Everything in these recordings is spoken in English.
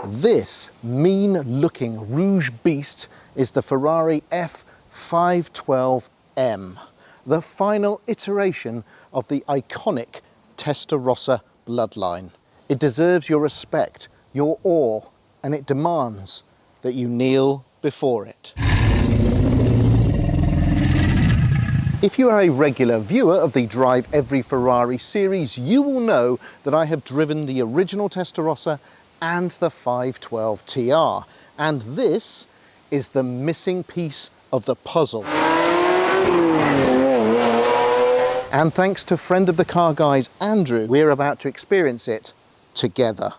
This mean-looking rouge beast is the Ferrari F512 M, the final iteration of the iconic Testarossa bloodline. It deserves your respect, your awe, and it demands that you kneel before it. If you are a regular viewer of the Drive Every Ferrari series, you will know that I have driven the original Testarossa and the 512 TR, and this is the missing piece of the puzzle. And thanks to friend of the car guys, Andrew, we're about to experience it together.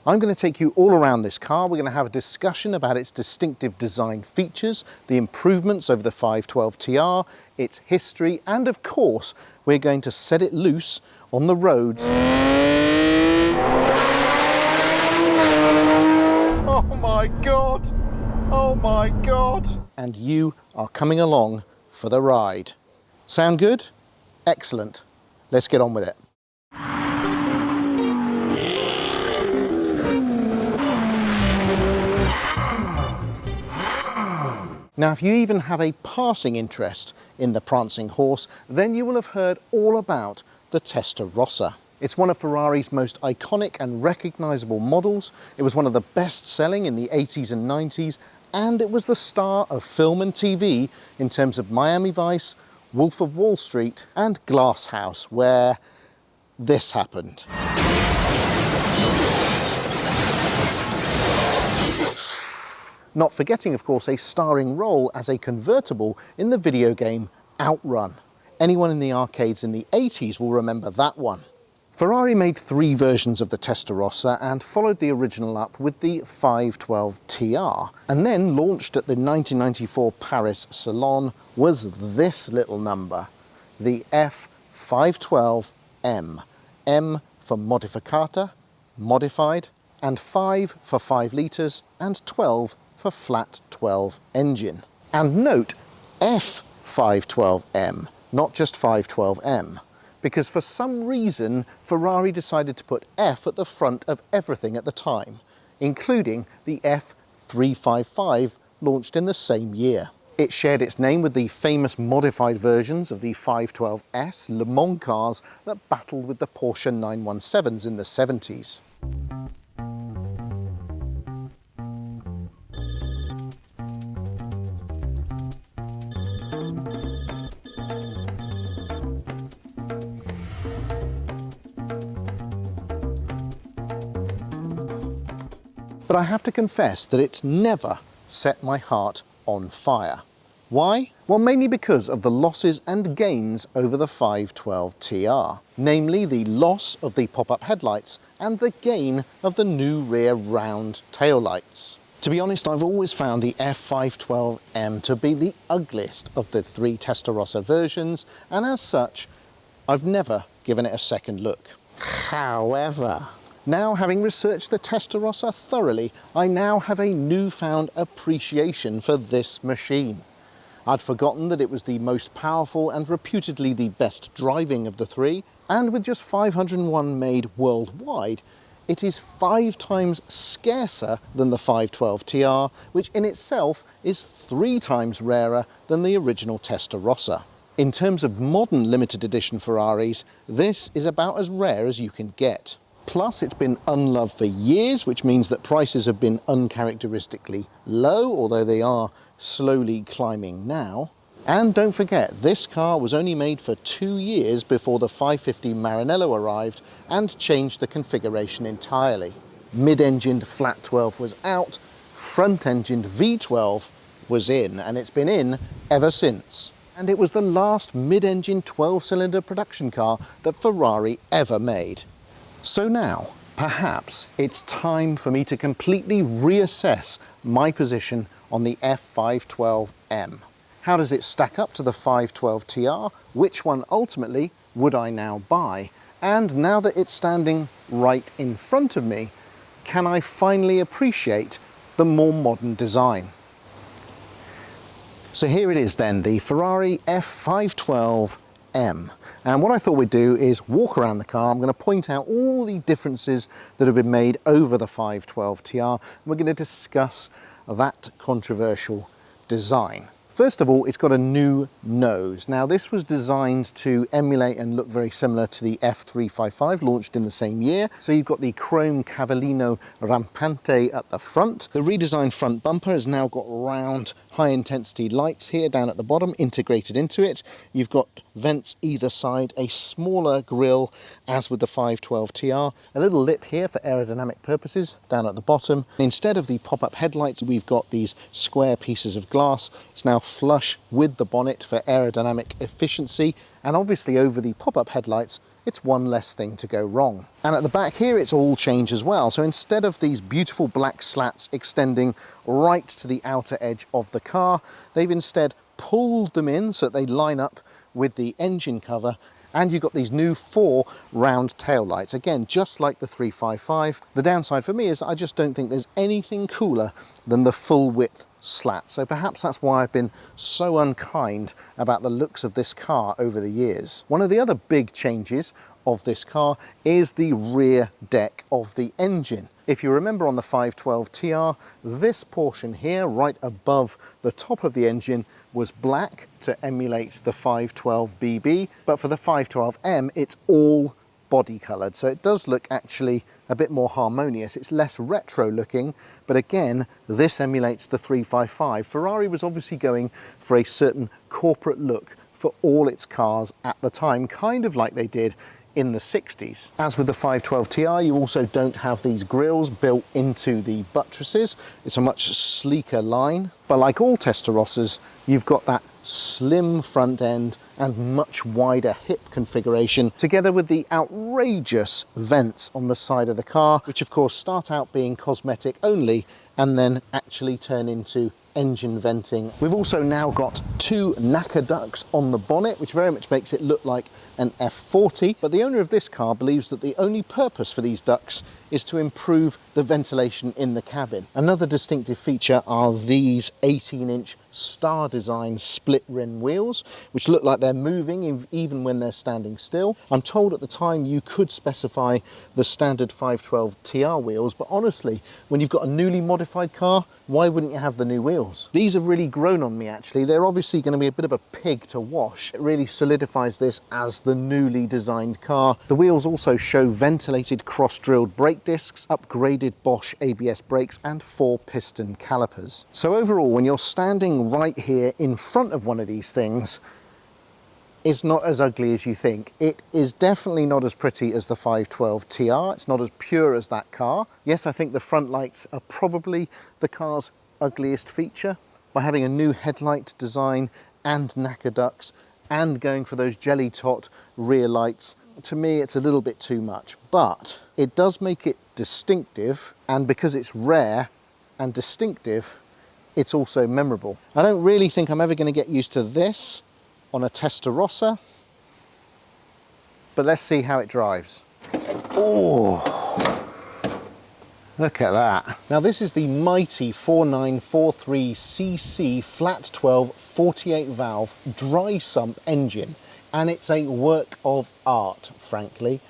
I'm going to take you all around this car. We're going to have a discussion about its distinctive design features, the improvements over the 512 TR, its history, and of course, we're going to set it loose on the roads. Oh my God! Oh my God! And you are coming along for the ride. Sound good? Excellent. Let's get on with it. Now, if you even have a passing interest in the prancing horse, then you will have heard all about the Testarossa. It's one of Ferrari's most iconic and recognisable models. It was one of the best-selling in the 80s and 90s, and it was the star of film and TV in terms of Miami Vice, Wolf of Wall Street, and Glass House, where this happened. Not forgetting, of course, a starring role as a convertible in the video game Outrun. Anyone in the arcades in the 80s will remember that one. Ferrari made 3 versions of the Testarossa and followed the original up with the 512 TR, and then launched at the 1994 Paris Salon was this little number, the F512 M. M for modificata, modified, and 5 for 5 litres, and 12 for flat 12 engine. And note, F512M, not just 512M, because for some reason Ferrari decided to put F at the front of everything at the time, including the F355 launched in the same year. It shared its name with the famous modified versions of the 512S Le Mans cars that battled with the Porsche 917s in the 70s. But I have to confess that it's never set my heart on fire. Why? Well, mainly because of the losses and gains over the 512 TR, namely the loss of the pop-up headlights and the gain of the new rear round taillights. To be honest, I've always found the F512M to be the ugliest of the 3 Testarossa versions, and as such, I've never given it a second look. However, now, having researched the Testarossa thoroughly, I now have a newfound appreciation for this machine. I'd forgotten that it was the most powerful and reputedly the best driving of the 3, and with just 501 made worldwide, it is 5 times scarcer than the 512 TR, which in itself is 3 times rarer than the original Testarossa. In terms of modern limited edition Ferraris, this is about as rare as you can get. Plus, it's been unloved for years, which means that prices have been uncharacteristically low, although they are slowly climbing now. And don't forget, this car was only made for 2 years before the 550 Maranello arrived and changed the configuration entirely. Mid-engined flat 12 was out, front-engined V12 was in, and it's been in ever since. And it was the last mid-engine 12-cylinder production car that Ferrari ever made. So now, perhaps it's time for me to completely reassess my position on the F512M. How does it stack up to the 512 TR? Which one ultimately would I now buy? And now that it's standing right in front of me, can I finally appreciate the more modern design? So here it is then, the Ferrari F512 M. And what I thought we'd do is walk around the car. I'm going to point out all the differences that have been made over the 512 TR. And we're going to discuss that controversial design. First of all, it's got a new nose. Now, this was designed to emulate and look very similar to the F355, launched in the same year. So you've got the chrome Cavallino Rampante at the front. The redesigned front bumper has now got round high-intensity lights here down at the bottom, integrated into it. You've got vents either side, a smaller grille, as with the 512 TR. A little lip here for aerodynamic purposes down at the bottom. Instead of the pop-up headlights, we've got these square pieces of glass. It's now flush with the bonnet for aerodynamic efficiency, and obviously over the pop-up headlights it's one less thing to go wrong. And at the back here it's all changed as well. So instead of these beautiful black slats extending right to the outer edge of the car, they've instead pulled them in so that they line up with the engine cover, and you've got these new 4 round tail lights, again just like the 355. The downside for me is that I just don't think there's anything cooler than the full width slat, so perhaps that's why I've been so unkind about the looks of this car over the years. One of the other big changes of this car is the rear deck of the engine. If you remember on the 512 TR, this portion here right above the top of the engine was black to emulate the 512 BB, but for the 512 M it's all body coloured, so it does look actually a bit more harmonious. It's less retro looking, but again this emulates the 355. Ferrari was obviously going for a certain corporate look for all its cars at the time, kind of like they did in the 60s. As with the 512 TR, you also don't have these grills built into the buttresses. It's a much sleeker line, but like all Testarossas, you've got that slim front end and much wider hip configuration, together with the outrageous vents on the side of the car, which of course start out being cosmetic only and then actually turn into engine venting. We've also now got 2 NACA ducts on the bonnet, which very much makes it look like an F40, but the owner of this car believes that the only purpose for these ducts is to improve the ventilation in the cabin. Another distinctive feature are these 18-inch star design split rim wheels, which look like they're moving even when they're standing still. I'm told at the time you could specify the standard 512 TR wheels, but honestly, when you've got a newly modified car, why wouldn't you have the new wheels? These have really grown on me actually. They're obviously going to be a bit of a pig to wash. It really solidifies this as the newly designed car. The wheels also show ventilated cross-drilled brake discs, upgraded Bosch ABS brakes and 4 piston calipers. So overall, when you're standing right here in front of one of these things, it's not as ugly as you think. It is definitely not as pretty as the 512 TR. It's not as pure as that car. Yes, I think the front lights are probably the car's ugliest feature. By having a new headlight design and NACA ducts and going for those jelly tot rear lights, to me it's a little bit too much, but it does make it distinctive, and because it's rare and distinctive, it's also memorable. I don't really think I'm ever going to get used to this on a Testarossa, but let's see how it drives. Oh, look at that. Now this is the mighty 4943cc flat 12 48 valve dry sump engine, and it's a work of art, frankly.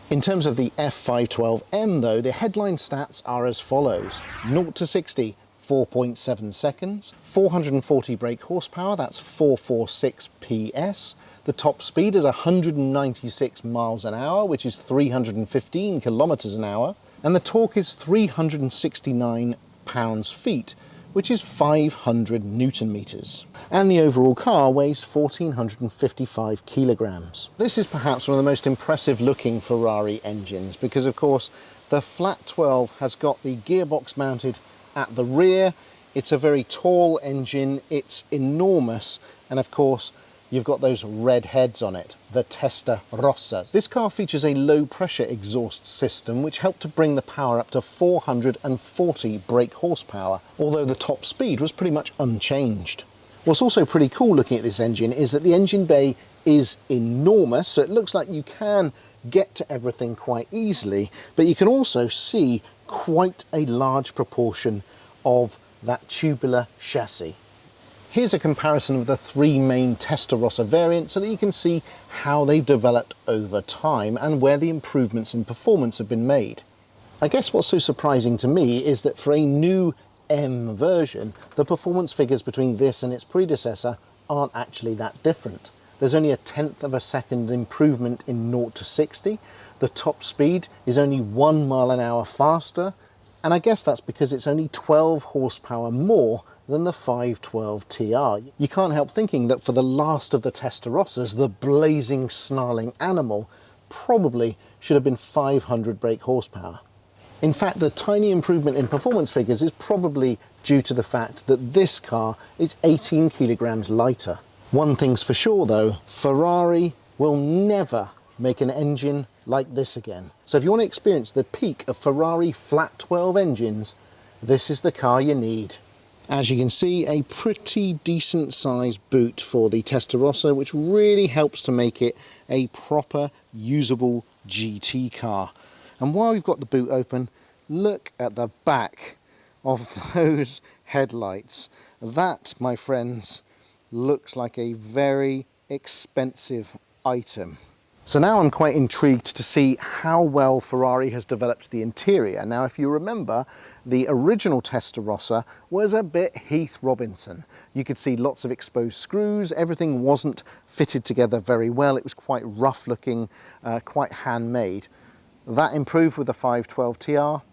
In terms of the F512 M though, the headline stats are as follows: 0 to 60 4.7 seconds, 440 brake horsepower, that's 446 PS. The top speed is 196 miles an hour, which is 315 kilometers an hour. And the torque is 369 pounds-feet, which is 500 Newton meters. And the overall car weighs 1,455 kilograms. This is perhaps one of the most impressive looking Ferrari engines because, of course, the flat 12 has got the gearbox mounted at the rear. It's a very tall engine, it's enormous, and of course you've got those red heads on it, the Testarossa. This car features a low pressure exhaust system which helped to bring the power up to 440 brake horsepower, although the top speed was pretty much unchanged. What's also pretty cool looking at this engine is that the engine bay is enormous, so it looks like you can get to everything quite easily, but you can also see quite a large proportion of that tubular chassis. Here's a comparison of the three main Testarossa variants so that you can see how they've developed over time and where the improvements in performance have been made. I guess what's so surprising to me is that for a new M version, the performance figures between this and its predecessor aren't actually that different. There's only a 1/10 of a second improvement in 0 to 60. The top speed is only 1 mile an hour faster, and I guess that's because it's only 12 horsepower more than the 512 TR. You can't help thinking that for the last of the Testarossas, the blazing, snarling animal probably should have been 500 brake horsepower. In fact, the tiny improvement in performance figures is probably due to the fact that this car is 18 kilograms lighter. One thing's for sure though, Ferrari will never make an engine like this again. So if you want to experience the peak of Ferrari flat 12 engines, this is the car you need. As you can see, a pretty decent sized boot for the Testarossa, which really helps to make it a proper usable GT car. And while we've got the boot open, look at the back of those headlights. That, my friends, looks like a very expensive item. So now I'm quite intrigued to see how well Ferrari has developed the interior. Now, if you remember, the original Testarossa was a bit Heath Robinson. You could see lots of exposed screws, everything wasn't fitted together very well, it was quite rough looking, quite handmade. That improved with the 512 TR.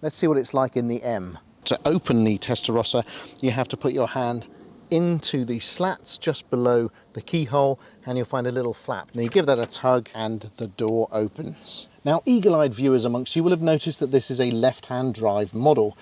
Let's see what it's like in the M. To open the Testarossa, you have to put your hand into the slats just below the keyhole and you'll find a little flap. Now you give that a tug and the door opens. Now, eagle-eyed viewers amongst you will have noticed that this is a left-hand drive model.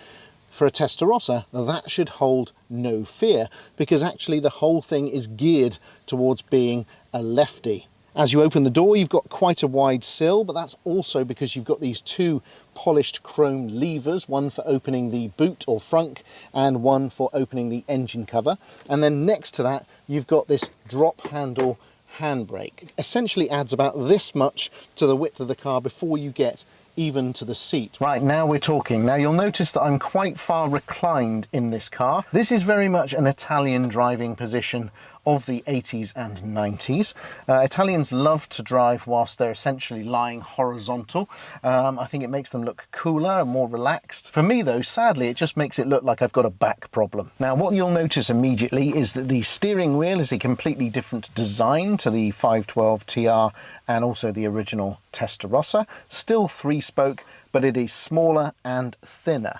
For a Testarossa, that should hold no fear because actually the whole thing is geared towards being a lefty. As you open the door, you've got quite a wide sill, but that's also because you've got these two polished chrome levers, one for opening the boot or frunk and one for opening the engine cover. And then next to that, you've got this drop handle handbrake. Essentially adds about this much to the width of the car before you get even to the seat. Right, now we're talking. Now you'll notice that I'm quite far reclined in this car. This is very much an Italian driving position of the 80s and 90s. Italians love to drive whilst they're essentially lying horizontal. I think it makes them look cooler and more relaxed. For me though, sadly, it just makes it look like I've got a back problem. Now what you'll notice immediately is that the steering wheel is a completely different design to the 512 TR and also the original Testarossa. Still 3-spoke, but it is smaller and thinner.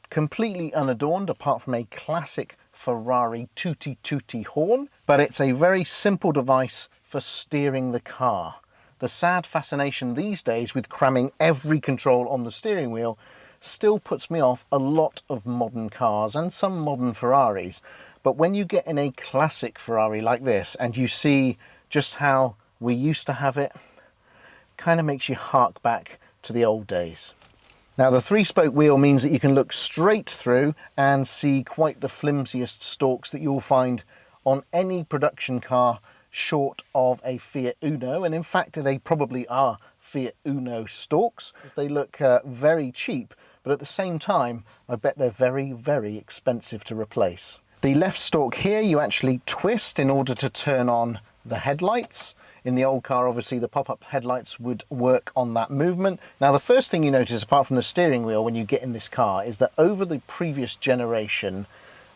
Completely unadorned apart from a classic Ferrari tooty tooty horn, but it's a very simple device for steering the car. The sad fascination these days with cramming every control on the steering wheel still puts me off a lot of modern cars and some modern Ferraris. But when you get in a classic Ferrari like this and you see just how we used to have it, kind of makes you hark back to the old days. Now the 3-spoke wheel means that you can look straight through and see quite the flimsiest stalks that you'll find on any production car short of a Fiat Uno, and in fact they probably are Fiat Uno stalks. They look very cheap, but at the same time I bet they're very, very expensive to replace. The left stalk here you actually twist in order to turn on the headlights. In the old car, obviously, the pop-up headlights would work on that movement. Now, the first thing you notice, apart from the steering wheel, when you get in this car, is that over the previous generation,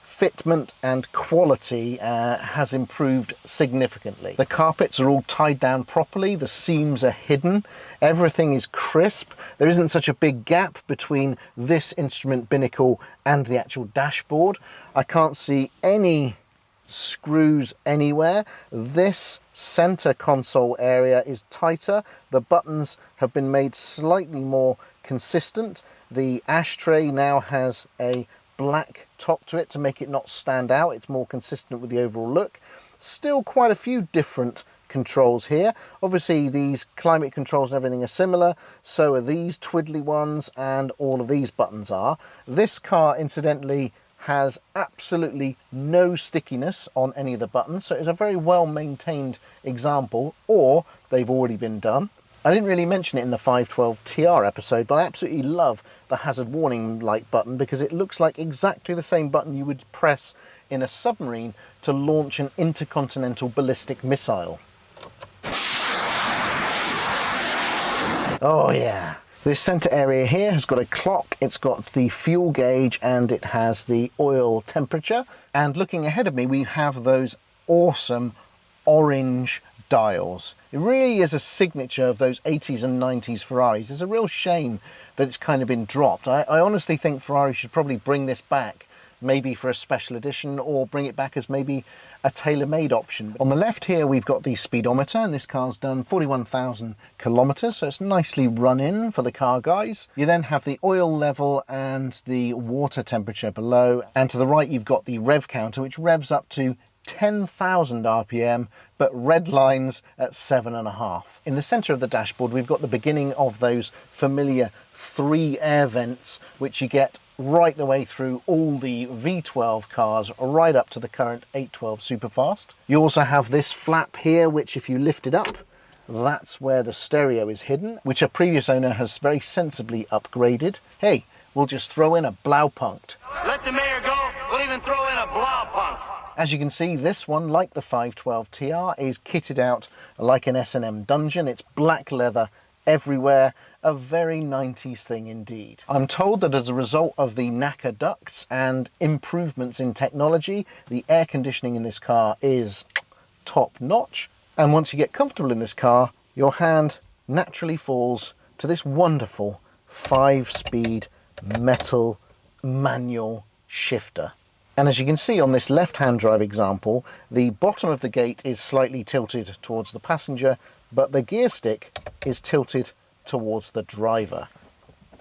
fitment and quality has improved significantly. The carpets are all tied down properly, the seams are hidden, everything is crisp. There isn't such a big gap between this instrument binnacle and the actual dashboard. I can't see any screws anywhere. This center console area is tighter. The buttons have been made slightly more consistent. The ashtray now has a black top to it to make it not stand out. It's more consistent with the overall look. Still quite a few different controls here. Obviously these climate controls and everything are similar, so are these twiddly ones, and all of these buttons are. This car incidentally has absolutely no stickiness on any of the buttons, so it's a very well maintained example, or they've already been done. I didn't really mention it in the 512 TR episode, but I absolutely love the hazard warning light button because it looks like exactly the same button you would press in a submarine to launch an intercontinental ballistic missile. Oh yeah. This center area here has got a clock, it's got the fuel gauge, and it has the oil temperature. And looking ahead of me, we have those awesome orange dials. It really is a signature of those 80s and 90s Ferraris. It's a real shame that it's kind of been dropped. I honestly think Ferrari should probably bring this back, maybe for a special edition, or bring it back as maybe a tailor-made option. On the left here we've got the speedometer, and this car's done 41,000 kilometers, so it's nicely run in for the car guys. You then have the oil level and the water temperature below, and to the right you've got the rev counter, which revs up to 10,000 RPM, but red lines at 7.5. In the center of the dashboard we've got the beginning of those familiar 3 air vents, which you get right the way through all the V12 cars, right up to the current 812 Superfast. You also have this flap here, which if you lift it up, that's where the stereo is hidden, which a previous owner has very sensibly upgraded. Hey, we'll just throw in a Blaupunkt. Let the mayor go, we'll even throw in a Blaupunkt. As you can see, this one, like the 512 TR, is kitted out like an S&M dungeon. It's black leather everywhere, a very 90s thing indeed. I'm told that as a result of the NACA ducts and improvements in technology, the air conditioning in this car is top notch. And once you get comfortable in this car, your hand naturally falls to this wonderful 5-speed metal manual shifter. And as you can see on this left-hand drive example, the bottom of the gate is slightly tilted towards the passenger, but the gear stick is tilted towards the driver.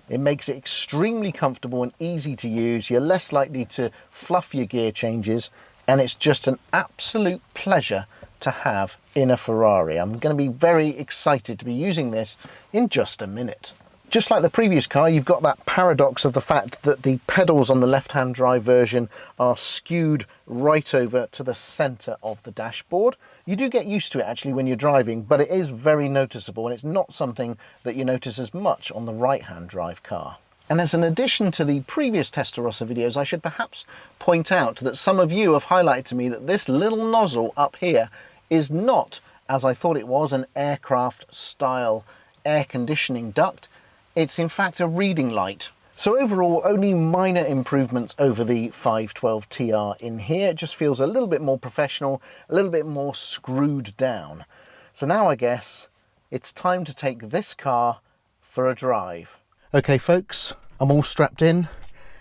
It makes it extremely comfortable and easy to use. You're less likely to fluff your gear changes, and it's just an absolute pleasure to have in a Ferrari. I'm going to be very excited to be using this in just a minute. Just like the previous car, you've got that paradox of the fact that the pedals on the left-hand drive version are skewed right over to the center of the dashboard. You do get used to it actually when you're driving, but it is very noticeable, and it's not something that you notice as much on the right-hand drive car. And as an addition to the previous Testarossa videos, I should perhaps point out that some of you have highlighted to me that this little nozzle up here is not, as I thought it was, an aircraft style air conditioning duct. It's in fact a reading light. So overall, only minor improvements over the 512 TR in here. It just feels a little bit more professional, a little bit more screwed down. So now I guess it's time to take this car for a drive. Okay folks, I'm all strapped in.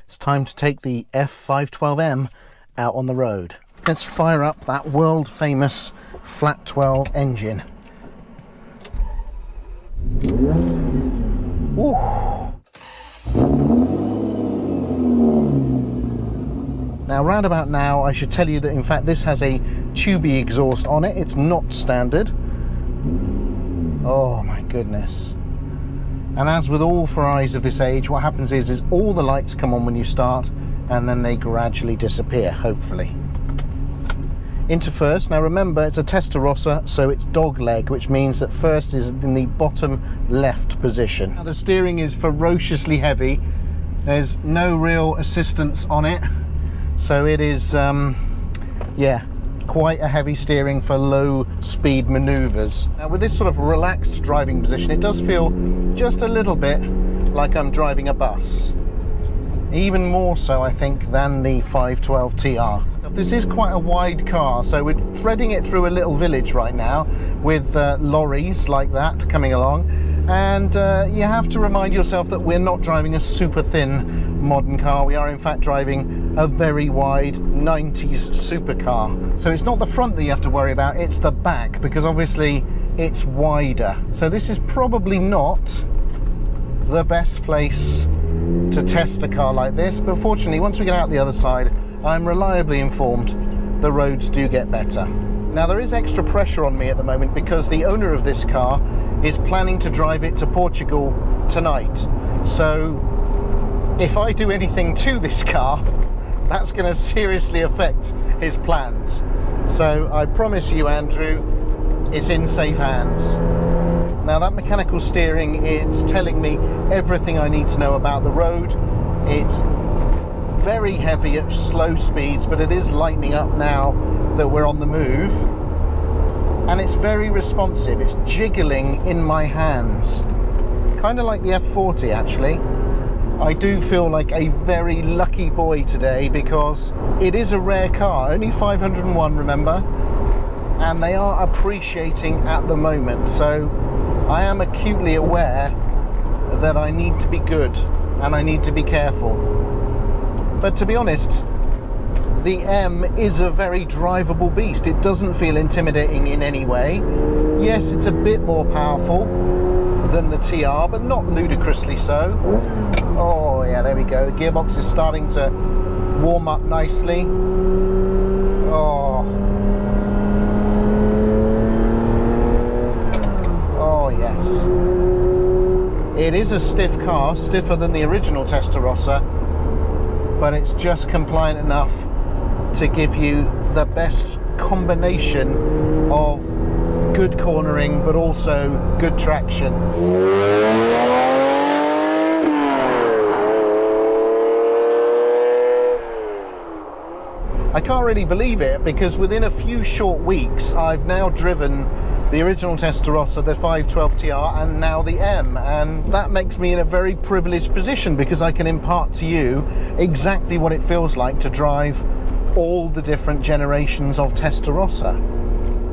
It's time to take the F512 M out on the road. Let's fire up that world famous flat 12 engine. Ooh. Now round about now I should tell you that in fact this has a tubey exhaust on it. It's not standard. Oh my goodness. And as with all Ferraris of this age, what happens is all the lights come on when you start and then they gradually disappear, hopefully. Into first. Now remember, it's a Testarossa, so it's dog leg, which means that first is in the bottom left position. Now the steering is ferociously heavy. There's no real assistance on it, so it is yeah, quite a heavy steering for low speed maneuvers. Now with this sort of relaxed driving position, it does feel just a little bit like I'm driving a bus. Even more so, I think, than the 512 TR. This is quite a wide car, so we're threading it through a little village right now with lorries like that coming along, and you have to remind yourself that we're not driving a super thin modern car. We are in fact driving a very wide 90s supercar. So it's not the front that you have to worry about, it's the back, because obviously it's wider. So this is probably not the best place to test a car like this, but fortunately once we get out the other side, I'm reliably informed the roads do get better. Now there is extra pressure on me at the moment because the owner of this car is planning to drive it to Portugal tonight. So if I do anything to this car, that's going to seriously affect his plans. So I promise you, Andrew, it's in safe hands. Now that mechanical steering, it's telling me everything I need to know about the road. It's very heavy at slow speeds, but it is lightening up now that we're on the move. And it's very responsive. It's jiggling in my hands. Kind of like the F40 actually. I do feel like a very lucky boy today because it is a rare car, only 501 remember, and they are appreciating at the moment. So I am acutely aware that I need to be good and I need to be careful. But to be honest, the M is a very drivable beast. It doesn't feel intimidating in any way. Yes, it's a bit more powerful than the TR, but not ludicrously so. Oh yeah, there we go. The gearbox is starting to warm up nicely. Oh. Oh yes. It is a stiff car, stiffer than the original Testarossa, but it's just compliant enough to give you the best combination of good cornering but also good traction. I can't really believe it because within a few short weeks I've now driven the original Testarossa, the 512 TR, and now the M, and that makes me in a very privileged position because I can impart to you exactly what it feels like to drive all the different generations of Testarossa.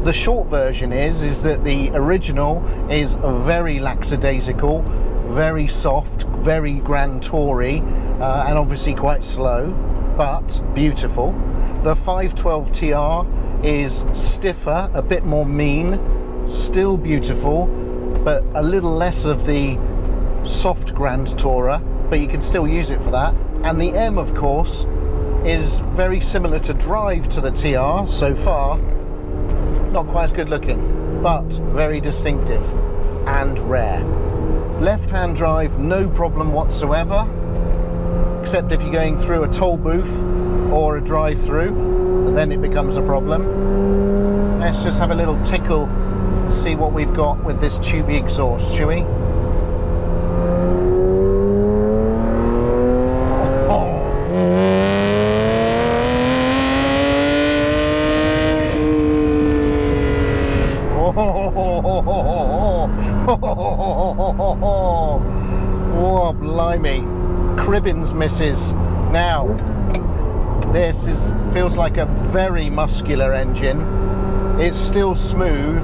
The short version is that the original is very lackadaisical, very soft, very grand toury, and obviously quite slow, but beautiful. The 512 TR is stiffer, a bit more mean, still beautiful, but a little less of the soft grand tourer, but you can still use it for that. And the M, of course, is very similar to drive to the TR so far. Not quite as good looking, but very distinctive and rare. Left-hand drive, no problem whatsoever, except if you're going through a toll booth or a drive-through, then it becomes a problem. Let's just have a little tickle, see what we've got with this tubey exhaust, shall we? Oh, blimey. Cribbins misses. Now, this feels like a very muscular engine. It's still smooth,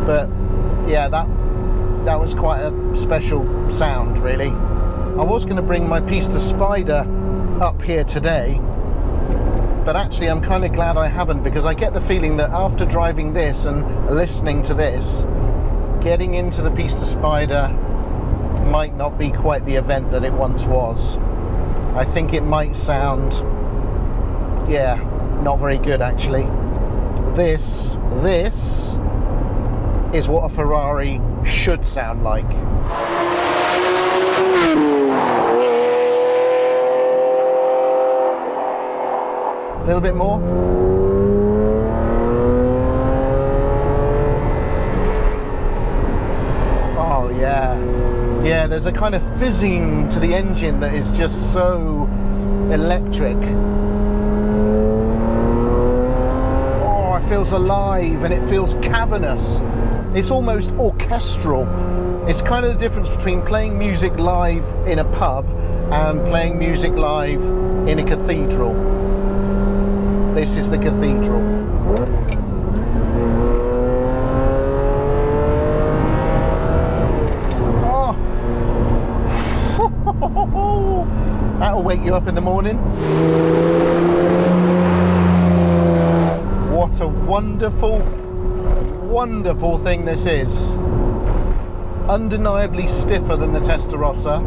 but yeah, that was quite a special sound, really. I was going to bring my Pista Spider up here today, but actually I'm kind of glad I haven't, because I get the feeling that after driving this and listening to this, getting into the Pista Spider might not be quite the event that it once was. I think it might sound, yeah, not very good actually. This is what a Ferrari should sound like. A little bit more. Oh yeah. Yeah, there's a kind of fizzing to the engine that is just so electric. Oh, it feels alive and it feels cavernous. It's almost orchestral. It's kind of the difference between playing music live in a pub and playing music live in a cathedral. This is the cathedral. Oh, that'll wake you up in the morning. What a wonderful, wonderful thing this is. Undeniably stiffer than the Testarossa,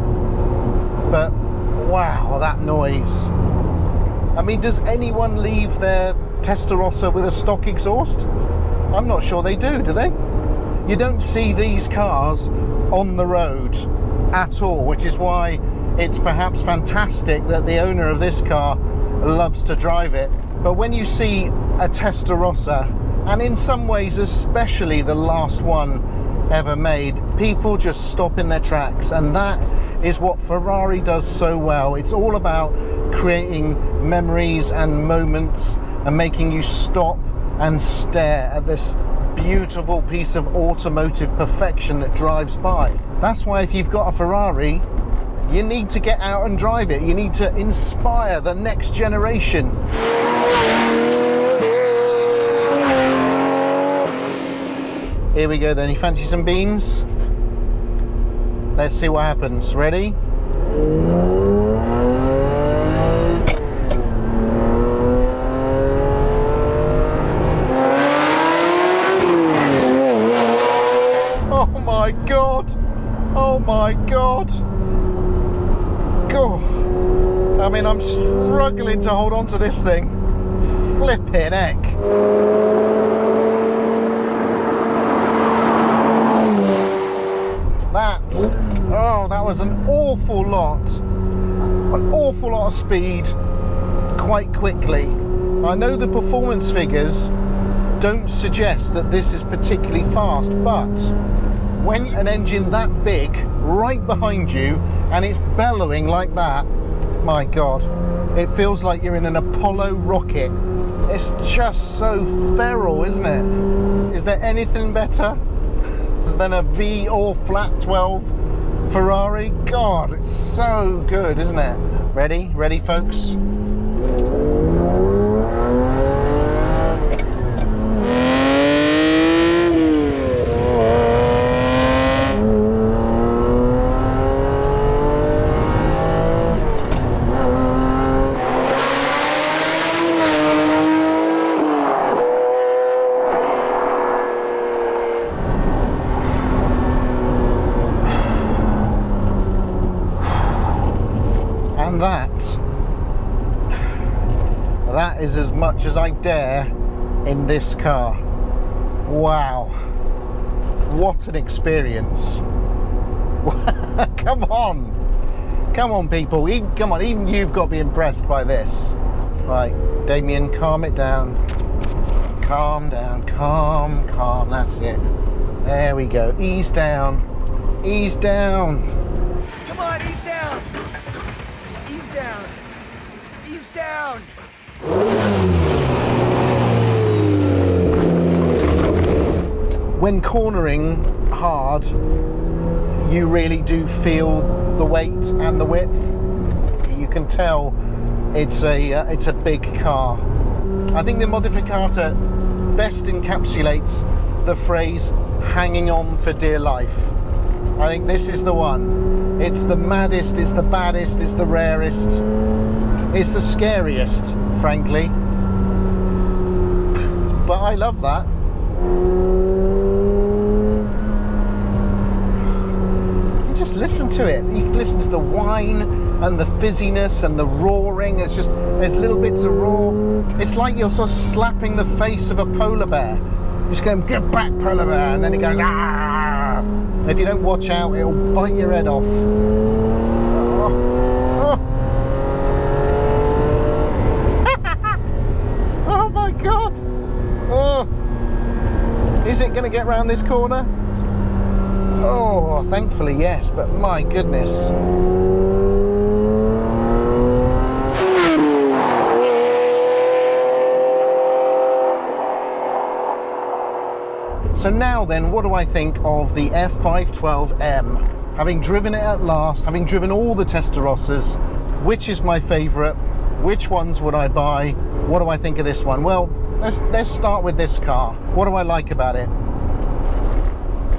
but wow, that noise. I mean, does anyone leave their Testarossa with a stock exhaust? I'm not sure they do they? You don't see these cars on the road at all, which is why it's perhaps fantastic that the owner of this car loves to drive it. But when you see a Testarossa, and in some ways especially the last one ever made. People just stop in their tracks, and that is what Ferrari does so well. It's all about creating memories and moments and making you stop and stare at this beautiful piece of automotive perfection that drives by. That's why if you've got a Ferrari, you need to get out and drive it. You need to inspire the next generation. Here we go then. You fancy some beans? Let's see what happens. Ready? Oh my God! Oh my God! God! I mean, I'm struggling to hold on to this thing. Flipping heck! That was an awful lot of speed quite quickly. I know the performance figures don't suggest that this is particularly fast, but when an engine that big right behind you and it's bellowing like that, my God, it feels like you're in an Apollo rocket. It's just so feral, isn't it? Is there anything better than a V or flat 12 Ferrari? God, it's so good, isn't it? Ready? Ready, folks? And that is as much as I dare in this car. Wow, what an experience. Come on people, come on, even you've got to be impressed by this. Right, Damien, calm it down. Calm down, calm, that's it. There we go, ease down. Come on, ease down. Ease down. Ease down. When cornering hard, you really do feel the weight and the width. You can tell it's a big car. I think the Modificata best encapsulates the phrase hanging on for dear life. I think this is the one. It's the maddest, it's the baddest, it's the rarest, it's the scariest, frankly. But I love that. You just listen to it. You can listen to the whine and the fizziness and the roaring. It's just, there's little bits of roar. It's like you're sort of slapping the face of a polar bear. You're just going, get back, polar bear, and then it goes, ah! And if you don't watch out, it'll bite your head off. Oh my God! Oh, is it going to get round this corner? Oh, thankfully yes, but my goodness. So now then, what do I think of the F512 M? Having driven it at last, having driven all the Testarossas, which is my favourite? Which ones would I buy? What do I think of this one? Well, let's start with this car. What do I like about it?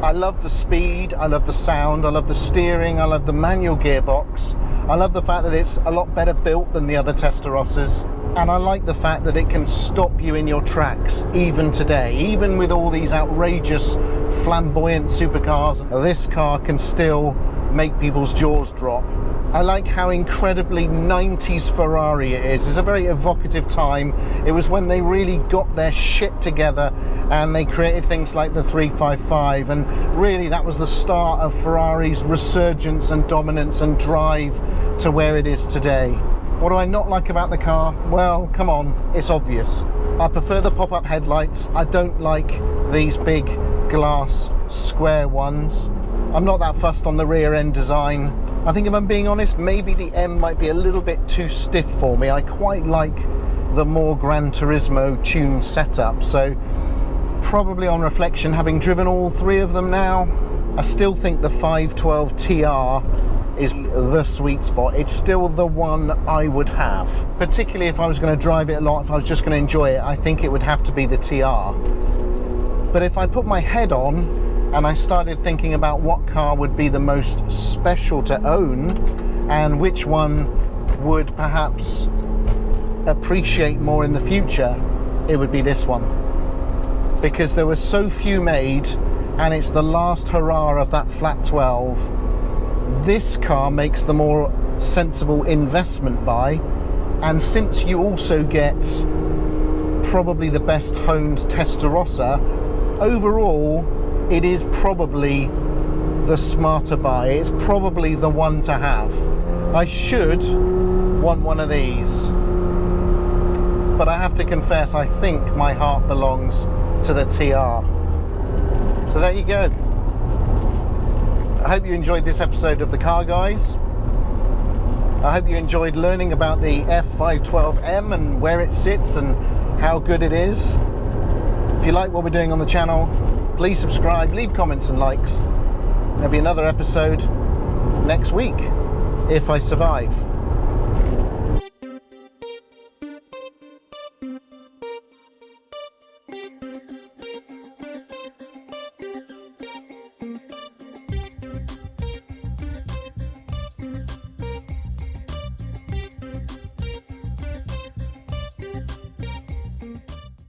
I love the speed, I love the sound, I love the steering, I love the manual gearbox. I love the fact that it's a lot better built than the other Testarossas. And I like the fact that it can stop you in your tracks, even today. Even with all these outrageous, flamboyant supercars, this car can still make people's jaws drop. I like how incredibly 90s Ferrari it is. It's a very evocative time. It was when they really got their shit together and they created things like the 355, and really that was the start of Ferrari's resurgence and dominance and drive to where it is today. What do I not like about the car? Well, come on, it's obvious. I prefer the pop-up headlights. I don't like these big glass square ones. I'm not that fussed on the rear end design. I think if I'm being honest, maybe the M might be a little bit too stiff for me. I quite like the more Gran Turismo tuned setup, so probably on reflection, having driven all three of them now, I still think the 512 TR is the sweet spot. It's still the one I would have, particularly if I was going to drive it a lot. If I was just going to enjoy it, I think it would have to be the TR. But if I put my head on and I started thinking about what car would be the most special to own and which one would perhaps appreciate more in the future, it would be this one, because there were so few made and it's the last hurrah of that flat 12. This car makes the more sensible investment buy, and since you also get probably the best honed Testarossa, overall it is probably the smarter buy. It's probably the one to have. I should want one of these, but I have to confess, I think my heart belongs to the TR. So there you go. I hope you enjoyed this episode of The Car Guys. I hope you enjoyed learning about the F512 M and where it sits and how good it is. If you like what we're doing on the channel, please subscribe, leave comments and likes. There'll be another episode next week, if I survive.